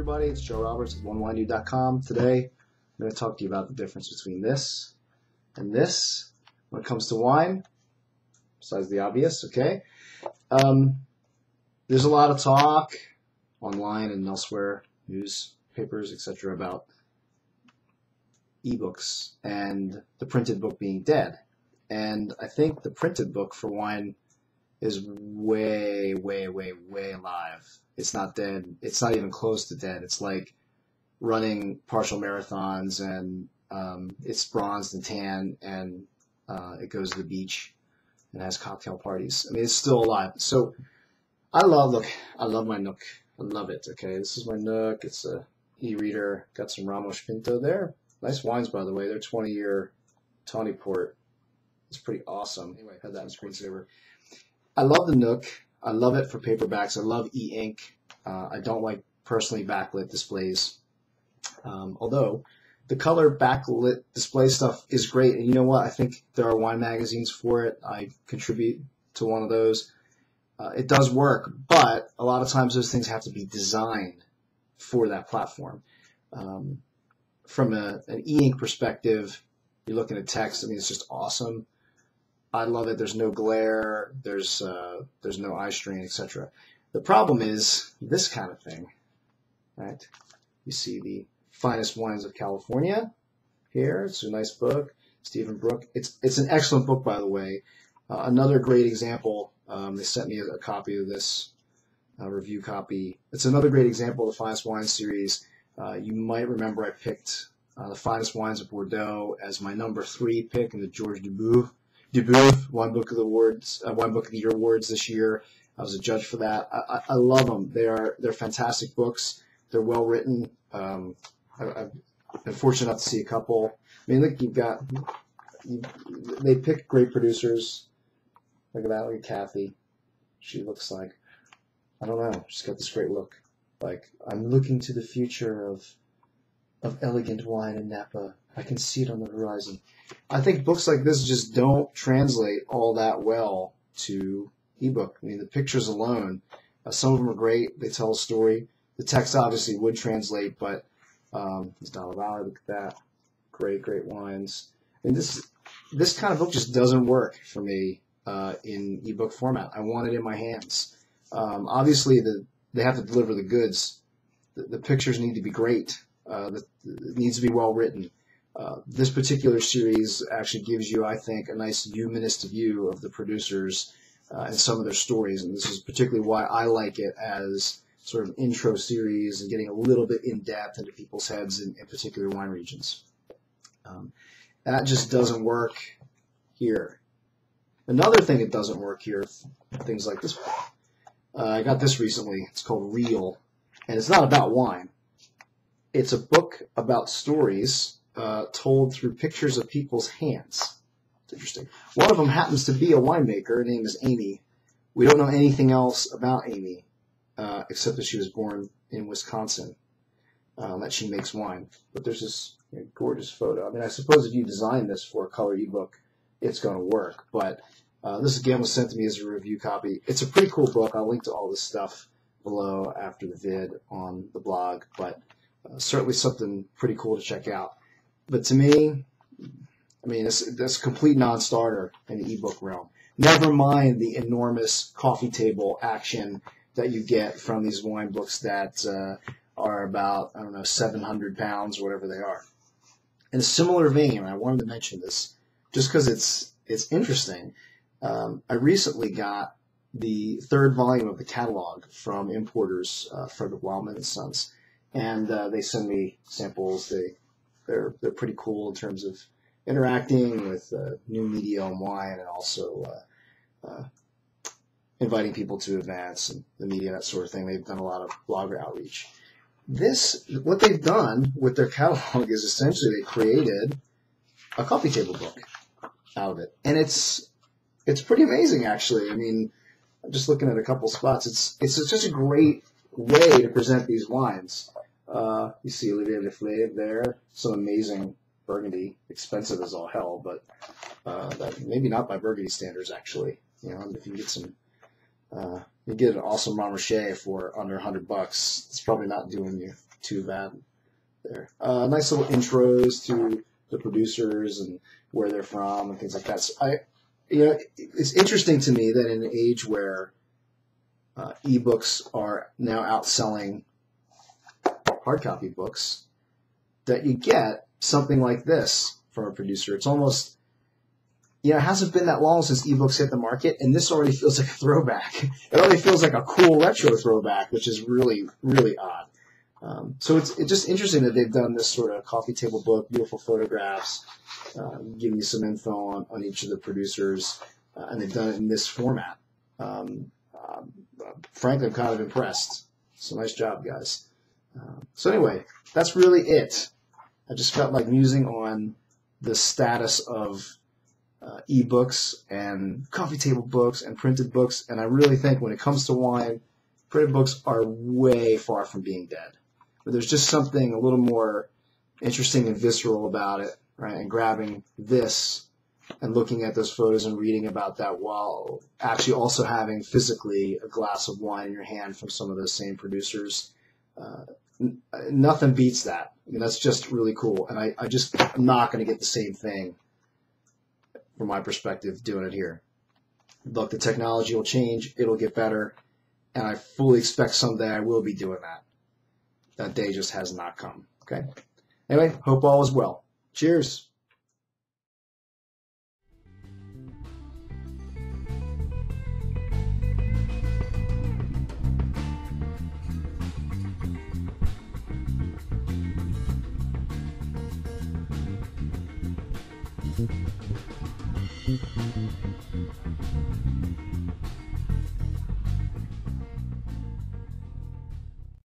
everybody, it's Joe Roberts at 1WineDude.com. Today, I'm going to talk to you about the difference between this and this when it comes to wine, besides the obvious, okay? There's a lot of talk online and elsewhere, newspapers, etc., about ebooks and the printed book being dead. And I think the printed book for wine is way alive. It's not dead. It's not even close to dead. It's like running partial marathons, and it's bronzed and tan, and it goes to the beach and has cocktail parties. I mean, it's still alive. So I love my Nook. I love it. Okay, this is my Nook. It's a e-reader. Got some Ramos Pinto there. Nice wines, by the way. They're 20-year Tawny Port. It's pretty awesome. Anyway, I had that in screensaver. I love the Nook. I love it for paperbacks. I love e-ink. I don't like personally backlit displays. Although the color backlit display stuff is great. And you know what? I think there are wine magazines for it. I contribute to one of those. It does work, but a lot of times those things have to be designed for that platform. From an e-ink perspective, you're looking at text. I mean, it's just awesome. I love it. There's no glare. There's no eye strain, etc. The problem is this kind of thing, right? You see the Finest Wines of California here. It's a nice book. Stephen Brook. It's an excellent book, by the way. Another great example. They sent me a copy of this review copy. It's another great example of the Finest Wines series. You might remember I picked the Finest Wines of Bordeaux as my number 3 pick in the Georges Dubois Wine Book of the Year awards this year. I was a judge for that. I love them. They're fantastic books. They're well written. I've been fortunate enough to see a couple. I mean, look, they pick great producers. Look at that. Look at Kathy. She looks like, I don't know. She's got this great look. Like, I'm looking to the future of elegant wine in Napa. I can see it on the horizon. I think books like this just don't translate all that well to ebook. I mean, the pictures alone, some of them are great. They tell a story. The text obviously would translate, but it's Dollar Valley. Look at that. Great wines. And this kind of book just doesn't work for me in ebook format. I want it in my hands. Obviously, they have to deliver the goods. The pictures need to be great. It needs to be well written. This particular series actually gives you, I think, a nice humanist view of the producers and some of their stories, and this is particularly why I like it as sort of an intro series and getting a little bit in depth into people's heads in particular wine regions. That just doesn't work here. Another thing that doesn't work here, things like this. I got this recently. It's called Real, and it's not about wine. It's a book about stories told through pictures of people's hands. It's interesting. One of them happens to be a winemaker. Her name is Amy. We don't know anything else about Amy except that she was born in Wisconsin, that she makes wine. But there's this gorgeous photo. I mean, I suppose if you design this for a color ebook, it's going to work. But this, again, was sent to me as a review copy. It's a pretty cool book. I'll link to all this stuff below after the vid on the blog. But certainly something pretty cool to check out. But to me, I mean, that's a complete non-starter in the ebook realm. Never mind the enormous coffee table action that you get from these wine books that are about, I don't know, 700 pounds, whatever they are. In a similar vein, I wanted to mention this just because it's interesting. I recently got the 3rd volume of the catalog from importers, Frederick Wildman and Sons. And they send me samples. They're pretty cool in terms of interacting with new media on wine, and also inviting people to events and the media, that sort of thing. They've done a lot of blogger outreach. What they've done with their catalog is essentially they created a coffee table book out of it, and it's pretty amazing, actually. I mean, I'm just looking at a couple spots. It's such a great way to present these wines. You see Olivier Leflaive there, some amazing Burgundy, expensive as all hell, but maybe not by Burgundy standards, actually. You know, if you get some You get an awesome Montrachet for under $100. It's probably not doing you too bad there. Nice little intros to the producers and where they're from and things like that. So it's interesting to me that in an age where ebooks are now outselling hard copy books, that you get something like this from a producer. It's almost, it hasn't been that long since ebooks hit the market, and this already feels like a throwback. It already feels like a cool retro throwback, which is really, really odd. So it's just interesting that they've done this sort of coffee table book, beautiful photographs, giving you some info on each of the producers, and they've done it in this format. Frankly, I'm kind of impressed. So nice job, guys. So anyway, that's really it. I just felt like musing on the status of ebooks and coffee table books and printed books, and I really think when it comes to wine, printed books are way far from being dead. But there's just something a little more interesting and visceral about it, right? And grabbing this and looking at those photos and reading about that while actually also having physically a glass of wine in your hand from some of those same producers. Nothing beats that. I mean, that's just really cool. And I'm not going to get the same thing from my perspective doing it here. Look, the technology will change. It'll get better. And I fully expect someday I will be doing that. That day just has not come. Okay? Anyway, hope all is well. Cheers. Thank you.